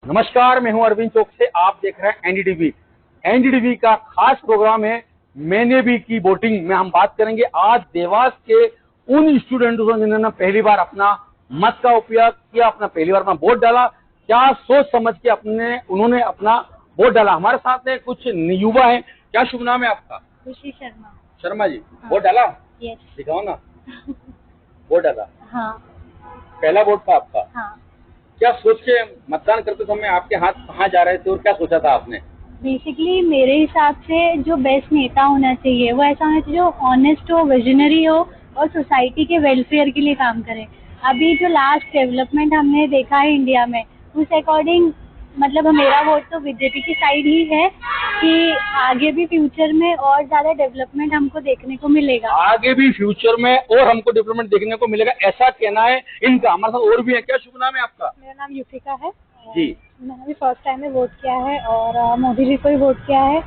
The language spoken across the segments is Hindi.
नमस्कार, मैं हूं अरविंद चौक से। आप देख रहे हैं एनडीटीवी। एनडीटीवी का खास प्रोग्राम है मैंने भी की वोटिंग में हम बात करेंगे आज देवास के उन स्टूडेंटों से जिन्होंने पहली बार अपना मत का उपयोग किया, अपना पहली बार अपना वोट डाला, क्या सोच समझ के उन्होंने अपना वोट डाला। हमारे साथ में कुछ युवा है। क्या शुभ नाम है आपका? खुशी शर्मा। शर्मा जी, वोट डाला? यस। दिखाओ ना। वोट डाला? हाँ। पहला वोट था आपका? हाँ। क्या सोच के मतदान करते समय आपके हाथ कहाँ जा रहे थे और क्या सोचा था आपने? बेसिकली मेरे हिसाब से जो बेस्ट नेता होना चाहिए वो ऐसा होना चाहिए जो ऑनेस्ट हो, विजनरी हो और सोसाइटी के वेलफेयर के लिए काम करे। अभी जो लास्ट डेवलपमेंट हमने देखा है इंडिया में, उस अकॉर्डिंग मतलब मेरा वोट तो बीजेपी की साइड ही है कि आगे भी फ्यूचर में और ज्यादा डेवलपमेंट हमको देखने को मिलेगा। आगे भी फ्यूचर में और हमको डेवलपमेंट देखने को मिलेगा, ऐसा कहना है इनका। हमारे साथ और भी है। क्या शुभ नाम है आपका? मेरा नाम युतिका है जी। मैंने भी फर्स्ट टाइम में वोट किया है और मोदी जी को ही वोट किया है।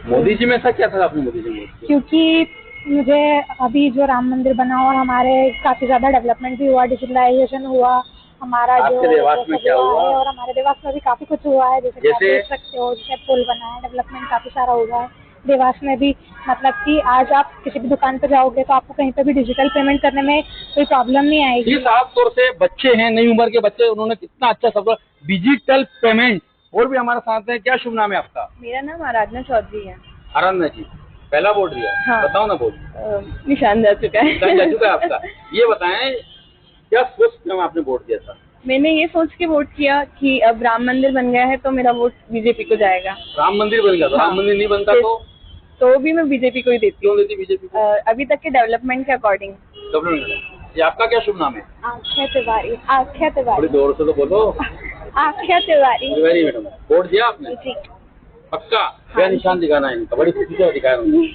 मोदी जी में ऐसा क्या था आपने मोदी जी में वोट किया? क्योंकि मुझे अभी जो राम मंदिर बना और हमारे काफी ज्यादा डेवलपमेंट भी हुआ, डिजिटलाइजेशन हुआ, हमारा जो देवास में क्या हुआ है और हमारे देवास में भी काफी कुछ हुआ है। जैसे आप देख सकते हो, जैसे पुल बना है, डेवलपमेंट काफी सारा हुआ है देवास में भी। मतलब कि आज आप किसी भी दुकान पर जाओगे तो आपको कहीं पे भी डिजिटल पेमेंट करने में कोई प्रॉब्लम नहीं आएगी। साफ तौर से बच्चे हैं, नई उम्र के बच्चे, उन्होंने कितना अच्छा सब डिजिटल पेमेंट। और भी हमारे साथ है। क्या शुभ नाम है आपका? मेरा नाम आराधना चौधरी है। आराधना जी, पहला वोट दिया? हाँ। बताओ ना वोट। निशान जा चुका है। निशान जा चुका है आपका। ये बताएं क्या सोच में आपने वोट दिया था? मैंने ये सोच के वोट किया कि अब राम मंदिर बन गया है तो मेरा वोट बीजेपी को जाएगा। राम मंदिर बन गया तो? हाँ। राम मंदिर नहीं बनता तो भी मैं बीजेपी को ही देती क्यों हूँ। देती बीजेपी को? अभी तक के डेवलपमेंट के अकॉर्डिंग। ये आपका क्या शुभ नाम है? आख्या तिवारी। आख्या तिवारी। थोड़ी जोर से तो बोलो। आख्या तिवारी। तिवारी मैडम, वोट दिया आपने? जी। पक्का? क्या निशान दिखाना है इनका? बड़ी खुशी से दिखाया उन्होंने।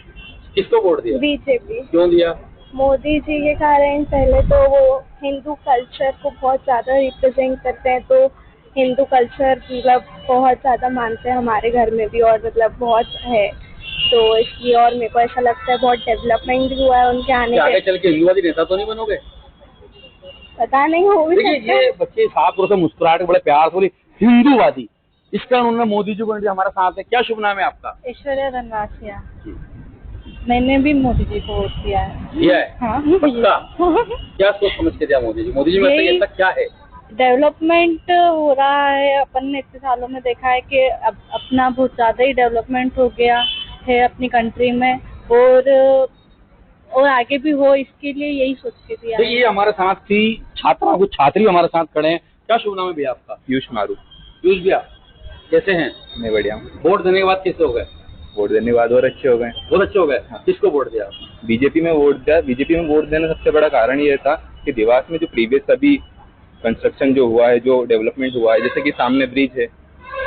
किसको वोट दिया? बीजेपी। क्यों दिया? मोदी जी के कारण। पहले तो वो हिंदू कल्चर को बहुत ज्यादा रिप्रेजेंट करते हैं, तो हिंदू कल्चर मतलब बहुत ज्यादा मानते हैं हमारे घर में भी और मतलब बहुत है, तो इसलिए और मेरे को ऐसा लगता है बहुत डेवलपमेंट भी हुआ है उनके आने से। आगे चल के हिंदूवादी नेता तो नहीं बनोगे? पता नहीं हो भी देखिए, ये बच्चे साफ तौर से मुस्कुराहट बड़े प्यार से बोली हिंदूवादी, इसका उन्होंने मोदी जी को हमारे साथ है। क्या शुभ नाम है आपका? ऐश्वर्या रनवासिया। मैंने भी मोदी जी को वोट किया है। किया है? हाँ। पक्का? क्या सोच समझ के दिया मोदी जी? मोदी जी में ऐसा क्या है? डेवलपमेंट हो रहा है। अपन ने इतने सालों में देखा है कि अब अपना बहुत ज्यादा ही डेवलपमेंट हो गया है अपनी कंट्री में और आगे भी हो, इसके लिए यही सोच के दिया। तो ये हमारे साथ थी छात्रा, कुछ छात्री हमारे साथ खड़े हैं। क्या शुभ नाम है भैया आपका? पीयूष मारू। पीयूष भैया, कैसे हैं? मैं बढ़िया हूँ। वोट देने के बाद कैसे हो गए? वोट देने के बाद और अच्छे हो गए। बहुत अच्छे हो गए। हाँ। किसको वोट दिया? बीजेपी में वोट दिया। बीजेपी में वोट देने सबसे बड़ा कारण ये था कि देवास में जो प्रीवियस अभी कंस्ट्रक्शन जो हुआ है, जो डेवलपमेंट हुआ है, जैसे कि सामने ब्रिज है,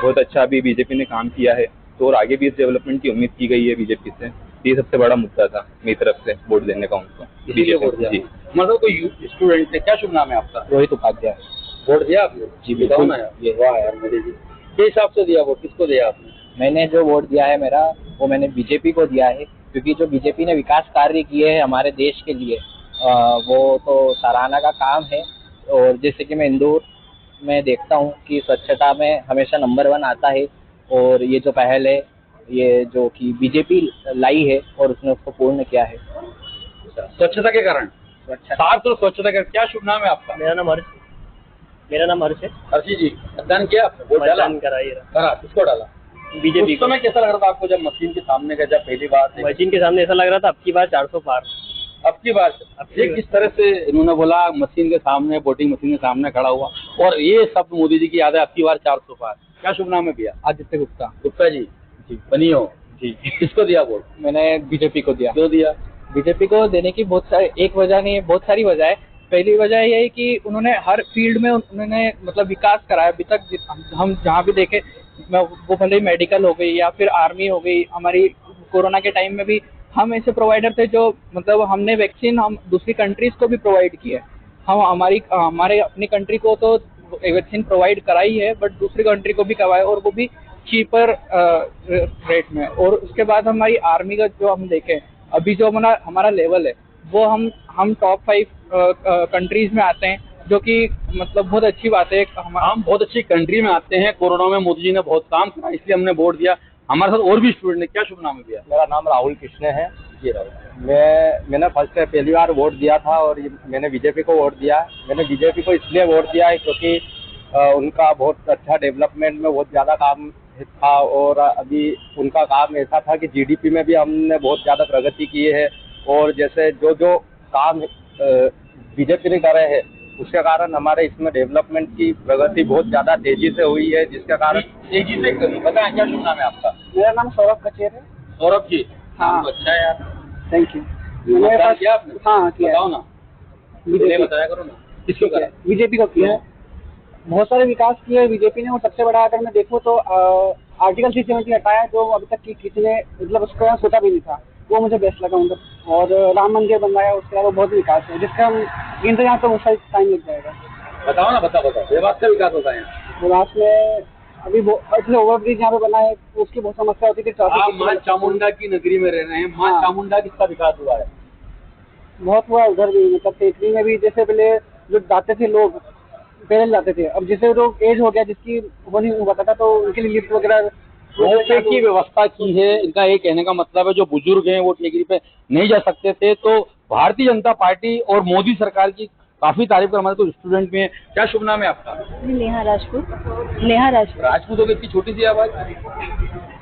बहुत अच्छा अभी बीजेपी ने काम किया है, तो और आगे भी इस डेवलपमेंट की उम्मीद की गई है बीजेपी से। ये सबसे बड़ा मुद्दा था मेरी तरफ से वोट देने का उनको। जी। मतलब कोई स्टूडेंट है। क्या शुभ नाम है आपका? रोहित उपाध्याय। वोट दिया आपने? जी बताओ ना यार। वाह यार, मोदी जी किस हिसाब से दिया वोट? किसको दिया आपने? मैंने जो वोट दिया है मेरा, वो मैंने बीजेपी को दिया है, क्योंकि जो बीजेपी ने विकास कार्य किए हैं हमारे देश के लिए, वो तो सराहना का काम है। और जैसे कि मैं इंदौर में देखता हूँ कि स्वच्छता में हमेशा नंबर 1 आता है, और ये जो पहल है, ये जो कि बीजेपी लाई है और उसने उसको पूर्ण किया है। स्वच्छता के कारण? स्वच्छता का। क्या शुभ नाम है आपका? मेरा नाम हर्ष है। हर्षी जी, मतदान किया आपने? वोट डाला? करा। किसको डाला? बीजेपी। उस समय कैसा लग रहा था आपको जब मशीन के सामने गया, जब पहली बार? मशीन के सामने ऐसा लग रहा था अब की बार 400 पार। अब की बार ये किस तरह से इन्होंने बोला मशीन के सामने, वोटिंग मशीन के सामने खड़ा हुआ, और ये शब्द मोदी जी की याद है, अब की बार 400 पार। क्या शुभ नाम है भैया? आदित्य गुप्ता। गुप्ता जी, बनी हो जी। किसको दिया वोट? मैंने बीजेपी को दिया। क्यों दिया? बीजेपी को देने की बहुत सारी, एक वजह नहीं है, बहुत सारी वजह है। पहली वजह यह है कि उन्होंने हर फील्ड में उन्होंने मतलब विकास कराया। अभी तक हम जहाँ भी देखे, वो भले ही मेडिकल हो गई या फिर आर्मी हो गई, हमारी कोरोना के टाइम में भी हम ऐसे प्रोवाइडर थे जो मतलब हमने वैक्सीन हम दूसरी कंट्रीज को भी प्रोवाइड की है। हम हमारे अपनी कंट्री को तो वैक्सीन प्रोवाइड कराई है, बट दूसरी कंट्री को भी करवाया, और वो भी चीपर रेट में। और उसके बाद हमारी आर्मी का जो हम देखें, अभी जो हमारा लेवल है, वो हम टॉप 5 कंट्रीज में आते हैं। जो कि मतलब बहुत अच्छी बात है। हम बहुत अच्छी कंट्री में आते हैं, कोरोना में मोदी जी ने बहुत काम करा, इसलिए हमने वोट दिया। हमारे साथ और भी स्टूडेंट है, क्या शुभ नाम है भैया? मेरा नाम राहुल कृष्ण है। जी राहुल, मैंने पहली बार वोट दिया था और मैंने बीजेपी को वोट दिया। मैंने बीजेपी को इसलिए वोट दिया है क्योंकि उनका बहुत अच्छा डेवलपमेंट में बहुत ज़्यादा काम था और अभी उनका काम ऐसा था कि जीडीपी में भी हमने बहुत ज़्यादा प्रगति की है। और जैसे जो जो काम बीजेपी ने करे हैं उसके कारण हमारे इसमें डेवलपमेंट की प्रगति बहुत ज़्यादा तेजी से हुई है, जिसके कारण तेजी से बताएं, क्या शुभ नाम है आपका? मेरा नाम सौरभ कचेर है। सौरभ जी, हाँ। तो अच्छा है यार, थैंक यू। मतदान किया आपने? हाँ किया। बताओ ना, मुझे बताया करो ना, किसको करा? बीजेपी को किया है। बहुत सारे विकास किए बीजेपी ने और सबसे बड़ा अगर मैं देखूँ तो आर्टिकल 370 हटाया जो अभी तक किसी ने मतलब उसका सोचा भी नहीं था, वो मुझे बेस्ट लगा उनका। और राम मंदिर बनवाया, उसके अलावा बहुत विकास है जिसका हम इंतजार तो बहुत टाइम लग जाएगा। बताओ ना, बताओ देवास का विकास होता है यहाँ। देवास में अभी ओवरब्रिज यहाँ पे बना है, उसकी बहुत समस्या होती थी। आप माँ चामुंडा की नगरी में रह रहे हैं, माँ चामुंडा किसका विकास हुआ है? बहुत हुआ उधर भी, मतलब टेकरी में भी। जैसे पहले जो जाते थे लोग पहले जाते थे, अब जैसे लोग एज हो गया जिसकी वो नहीं हो पाता था तो उनके लिए लिफ्ट वगैरह रोपवे की व्यवस्था की है। इनका ये कहने का मतलब है जो बुजुर्ग हैं वो टेकरी पे नहीं जा सकते थे, तो भारतीय जनता पार्टी और मोदी सरकार की काफी तारीफ कर हमारे तो स्टूडेंट भी हैं। क्या शुभ नाम है आपका? नेहा राजपूत। नेहा राजपूत। राजपूतों की इतनी छोटी सी आवाज,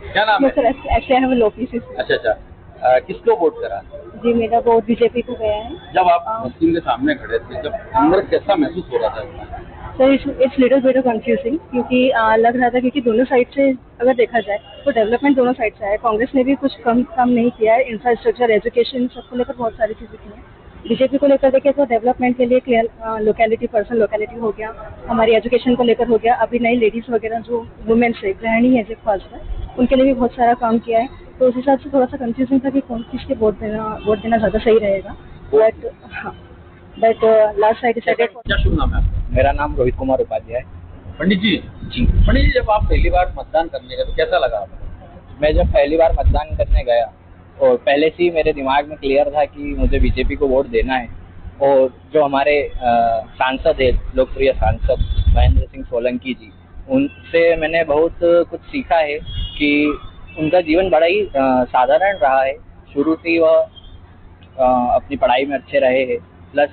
क्या नाम है? सर एक्चुअली हम लोकी से। अच्छा अच्छा, किसको वोट करा? जी मेरा वोट बीजेपी को गया है। जब आप मुस्लिम के सामने खड़े थे, जब अंदर कैसा महसूस हो रहा था? Sir it's little bit confusing क्योंकि लग रहा था क्योंकि दोनों साइड से अगर देखा जाए तो डेवलपमेंट दोनों साइड से है। कांग्रेस ने भी कुछ काम नहीं किया है, इंफ्रास्ट्रक्चर, एजुकेशन सबको लेकर बहुत सारी चीज़ें की हैं। बीजेपी को लेकर देखें तो डेवलपमेंट के लिए क्लियर लोकेलिटी, पर्सनल लोकेलिटी हो गया, हमारी एजुकेशन को लेकर हो गया। अभी नई लेडीज़ वगैरह जो वुमेन्स है, गृहिणी है जो खास है, उनके लिए भी बहुत सारा काम किया है। तो उस हिसाब से थोड़ा सा कंफ्यूजन था कि कौन किसके वोट देना ज़्यादा सही रहेगा। But last side decided. क्या शुभ नाम है आपका? मेरा नाम रोहित कुमार उपाध्याय। पंडित जी, पंडित जी, जब आप पहली बार मतदान करने गए तो कैसा लगा आपको? मैं जब पहली बार मतदान करने गया और पहले से ही मेरे दिमाग में क्लियर था कि मुझे बीजेपी को वोट देना है। और जो हमारे सांसद है, लोकप्रिय सांसद महेंद्र सिंह सोलंकी जी, उनसे मैंने बहुत कुछ सीखा है कि उनका जीवन बड़ा ही साधारण रहा है। शुरू से ही वह अपनी पढ़ाई में अच्छे रहे हैं, प्लस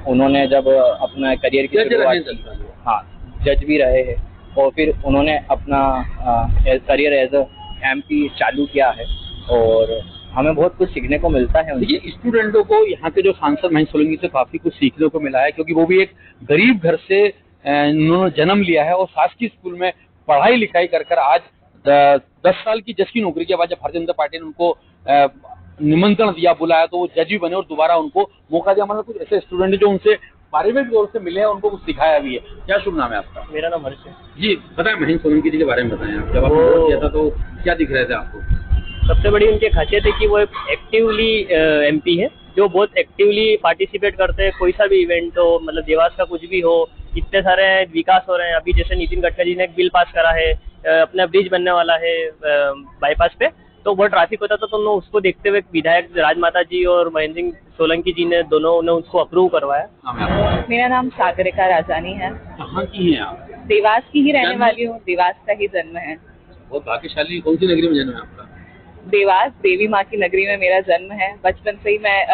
उन्होंने जब अपना करियर की शुरुआत की, हाँ जज भी रहे हैं, और फिर उन्होंने अपना करियर एज अ MP चालू किया है और हमें बहुत कुछ सीखने को मिलता है। देखिए, स्टूडेंटों को यहाँ के जो सांसद महेंद्र सोलंकी से काफी कुछ सीखने को मिला है, क्योंकि वो भी एक गरीब घर से उन्होंने जन्म लिया है और शासकीय स्कूल में पढ़ाई लिखाई कर आज 10 साल की जज की नौकरी के बाद जब भारतीय जनता पार्टी ने उनको निमंत्रण दिया, बुलाया, तो वो जज भी बने और दोबारा उनको मौका दिया। मतलब कुछ ऐसे स्टूडेंट जो उनसे पारिवारिक तौर से मिले हैं, उनको कुछ सिखाया भी है। क्या शुभ नाम है आपका? मेरा नाम हर्ष है। जी बताएं, महेंद्र सोलंकी जी के बारे में बताएं। आप जब आप वोट दिया था तो क्या दिख रहे थे आपको? सबसे बड़ी उनकी खासियत है कि वो एक एक्टिवली MP है, जो बहुत एक्टिवली पार्टिसिपेट करते हैं। कोई सा भी इवेंट हो, मतलब देवास का कुछ भी हो, इतने सारे विकास हो रहे हैं। अभी जैसे नितिन गडकरी ने एक बिल पास करा है, अपना ब्रिज बनने वाला है बाईपास पे, तो बहुत ट्रैफिक होता था, तो उन्होंने उसको देखते हुए विधायक राजमाता जी और महेंद्र सिंह सोलंकी जी ने दोनों ने उसको अप्रूव करवाया। मेरा नाम सागरिका राजानी है। कहाँ की हैं आप? देवास की ही रहने वाली हूँ, देवास का ही जन्म है। बहुत भाग्यशाली। कौन सी नगरी में जन्म है आपका? देवास देवी माँ की नगरी में मेरा जन्म है। बचपन से ही मैं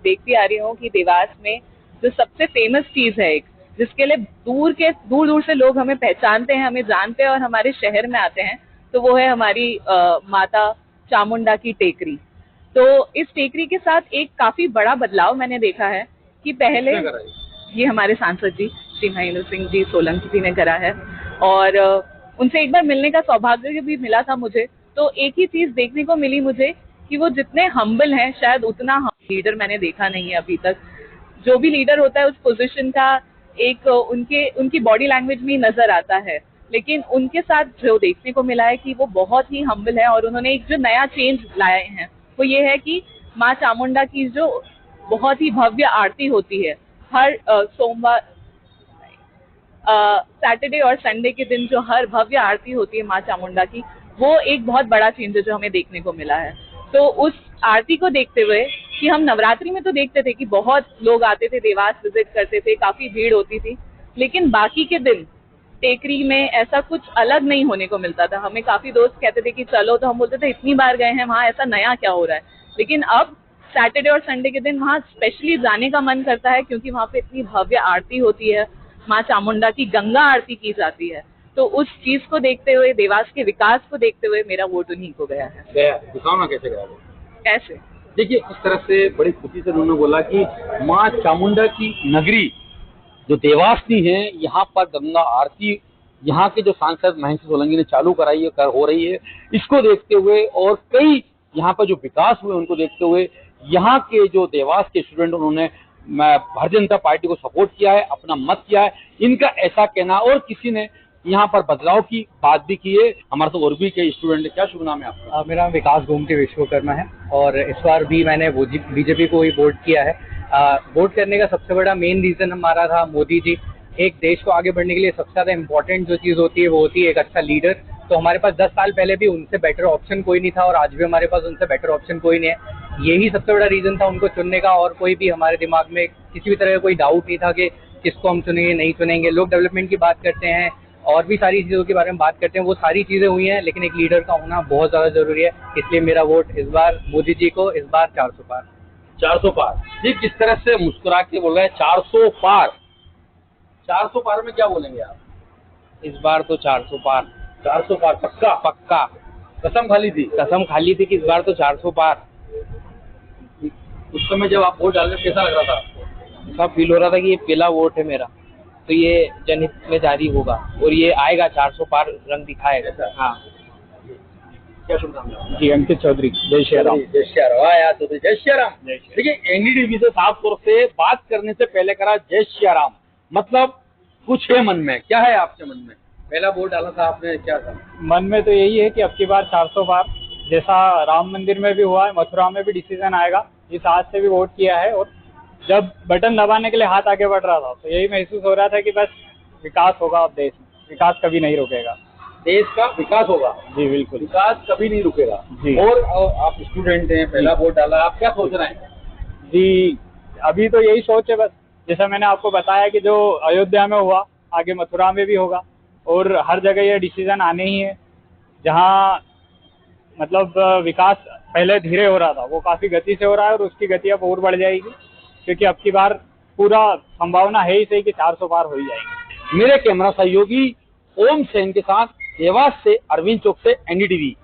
देखती आ रही हूँ कि देवास में जो सबसे फेमस चीज है, एक जिसके लिए दूर दूर से लोग हमें पहचानते हैं, हमें जानते हैं और हमारे शहर में आते हैं, तो वो है हमारी माता चामुंडा की टेकरी। तो इस टेकरी के साथ एक काफी बड़ा बदलाव मैंने देखा है कि पहले ये हमारे सांसद जी श्री महेंद्र सिंह जी सोलंकी जी ने करा है और उनसे एक बार मिलने का सौभाग्य भी मिला था मुझे। तो एक ही चीज देखने को मिली मुझे कि वो जितने हम्बल हैं, शायद उतना लीडर मैंने देखा नहीं है अभी तक। जो भी लीडर होता है उस पोजीशन का एक उनकी बॉडी लैंग्वेज में नजर आता है, लेकिन उनके साथ जो देखने को मिला है कि वो बहुत ही हम्बल है और उन्होंने एक जो नया चेंज लाए हैं वो ये है कि माँ चामुंडा की जो बहुत ही भव्य आरती होती है हर सोमवार, सैटरडे और संडे के दिन जो हर भव्य आरती होती है माँ चामुंडा की, वो एक बहुत बड़ा चेंज है जो हमें देखने को मिला है। तो उस आरती को देखते हुए कि हम नवरात्रि में तो देखते थे कि बहुत लोग आते थे, देवास विजिट करते थे, काफी भीड़ होती थी, लेकिन बाकी के दिन टेकरी में ऐसा कुछ अलग नहीं होने को मिलता था। हमें काफी दोस्त कहते थे कि चलो, तो हम बोलते थे इतनी बार गए हैं वहाँ, ऐसा नया क्या हो रहा है। लेकिन अब सैटरडे और संडे के दिन वहाँ स्पेशली जाने का मन करता है, क्योंकि वहाँ पे इतनी भव्य आरती होती है, माँ चामुंडा की गंगा आरती की जाती है। तो उस चीज को देखते हुए, देवास के विकास को देखते हुए मेरा वोट उन्हीं को गया है। दिखाओ ना कैसे गया वो। कैसे? देखिए, इस तरह से बड़ी खुशी से उन्होंने बोला कि माँ चामुंडा की नगरी जो देवासनी है, यहाँ पर गंगा आरती यहाँ के जो सांसद महेंद्र सोलंकी ने चालू कराई है, हो रही है, इसको देखते हुए और कई यहाँ पर जो विकास हुए उनको देखते हुए यहाँ के जो देवास के स्टूडेंट उन्होंने भारतीय जनता पार्टी को सपोर्ट किया है, अपना मत किया है, इनका ऐसा कहना। और किसी ने यहाँ पर बदलाव की बात भी की है। हमारे तो और भी के स्टूडेंट। क्या शुभ नाम है आपका? मेरा विकास गोमती विश्वकर्मा है और इस बार भी मैंने बीजेपी को ही वोट किया है। वोट करने का सबसे बड़ा मेन रीजन हमारा था मोदी जी। एक देश को आगे बढ़ने के लिए सबसे ज्यादा इम्पोर्टेंट जो चीज होती है वो होती है एक अच्छा लीडर। तो हमारे पास 10 साल पहले भी उनसे बेटर ऑप्शन कोई नहीं था और आज भी हमारे पास उनसे बेटर ऑप्शन कोई नहीं है। यही सबसे बड़ा रीजन था उनको चुनने का, और कोई भी हमारे दिमाग में किसी भी तरह का कोई डाउट नहीं था कि किसको हम चुनेंगे नहीं चुनेंगे। लोग डेवलपमेंट की बात करते हैं और भी सारी चीजों के बारे में बात करते हैं, वो सारी चीजें हुई हैं, लेकिन एक लीडर का होना बहुत ज्यादा जरूरी है। इसलिए मेरा वोट इस बार मोदी जी को, इस बार 400 पार। 400 पार जी, किस तरह से मुस्कुरा के बोल रहे हैं 400 पार। 400 पार में क्या बोलेंगे आप? इस बार तो 400 पार। 400 पार पक्का? पक्का। कसम खाली थी? कसम खाली थी कि इस बार तो 400 पार। उस समय जब आप वोट डालने कैसा लग रहा था? ऐसा फील हो रहा था कि ये पहला वोट है मेरा, तो ये जनहित में जारी होगा और ये आएगा 400 पार रंग दिखाएगा। हाँ। क्या शुभ नाम है? जी, अंकित चौधरी। जय श्री राम। जय श्री राम। वाह यार, तो जय श्री राम। देखिए, एनडीटीवी से साफ तौर से बात करने से पहले करा जय श्री राम, मतलब कुछ है मन में। क्या है आपके मन में? पहला वोट डाला था आपने, क्या था मन में? तो यही है कि अब की बार 400 पार, जैसा राम मंदिर में भी हुआ है, मथुरा में भी डिसीजन आएगा। इस आज से भी वोट किया है और जब बटन दबाने के लिए हाथ आगे बढ़ रहा था तो यही महसूस हो रहा था कि बस विकास होगा अब देश में, विकास कभी नहीं रुकेगा। देश का विकास होगा? जी बिल्कुल, विकास कभी नहीं रुकेगा जी। और आप स्टूडेंट हैं, पहला वोट डाला, आप क्या सोच रहे हैं? जी, अभी तो यही सोच है बस, जैसा मैंने आपको बताया कि जो अयोध्या में हुआ आगे मथुरा में भी होगा और हर जगह ये डिसीजन आने ही है। जहाँ मतलब विकास पहले धीरे हो रहा था वो काफी गति से हो रहा है और उसकी गति अब और बढ़ जाएगी, क्योंकि अब की बार पूरा संभावना है ही सही कि 400 पार हो ही जाएगी। मेरे कैमरा सहयोगी ओम सेन के साथ देवास से अरविंद चौक से एनडीटीवी।